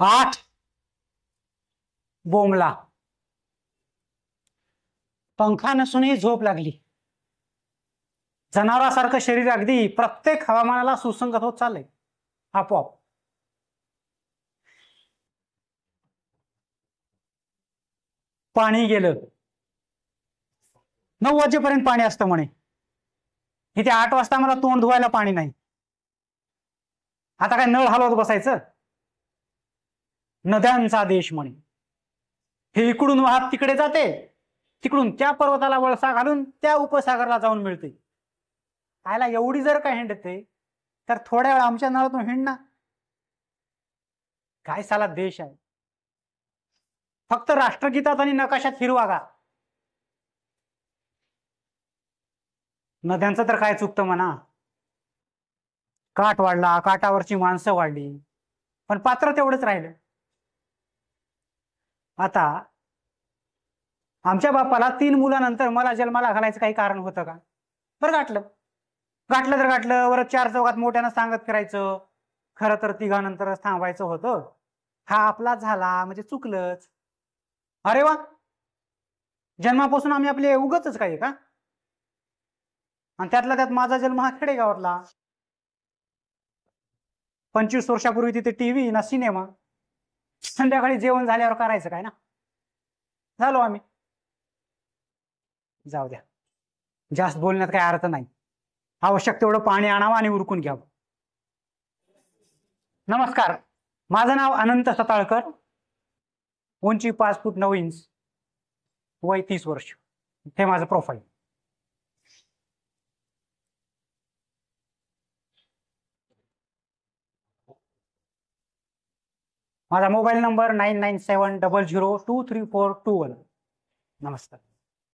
8 बोंबला. पंखा नसूनही झोप लागली. जनावरासारखं शरीर अगदी प्रत्येक हवामानाला सुसंगत होत चाललंय आपोआप. पाणी गेलं. 9 वाजेपर्यंत पाणी असतं म्हणे. इथे 8 वाजता मला तोंड धुवायला पाणी नाही. आता काय नळ हलवत बसायचं? नद्यांचा देश म्हणे. हे इकडून वाहत तिकडे जाते, तिकडून त्या पर्वताला वळसा घालून त्या उपसागराला जाऊन मिळते. आयला एवढी जर काय हिंडते तर थोड्या वेळ आमच्या नळातून हिंडणार. काय साला देश आहे. फक्त राष्ट्रगीतात आणि नकाशात हिरवा गा. नद्यांचं तर काय चुकतं म्हणा. काठ वाढला, काठावरची माणसं वाढली, पण पात्र तेवढंच राहिलं. आता आमच्या बापाला 3 मुलानंतर मला जन्माला घालायचं काही कारण होतं का? बरं गाठलं तर गाठलं. बरं 4 चौघात मोठ्यानं सांगत फिरायचं. खरं तर 3घानंतरच थांबायचं होतं. हा आपला झाला म्हणजे चुकलंच. अरे वा, जन्मापासून आम्ही आपले उगतच काही का? आणि त्यातला त्यात माझा जन्म हा खेडेगावातला. 25 वर्षापूर्वी तिथे टीव्ही ना सिनेमा. संध्याकाळी जेवण झाल्यावर करायचं काय ना. झालो आम्ही. जाऊ द्या, जास्त बोलण्यात काही अर्थ नाही. आवश्यक तेवढं पाणी आणावं आणि उरकून घ्यावं. नमस्कार, माझं नाव अनंत सताळकर. उंची 5 फूट 9 इंच. वय 30 वर्ष. हे माझं प्रोफाईल. माझा मोबाईल नंबर 9970023421. नमस्कार.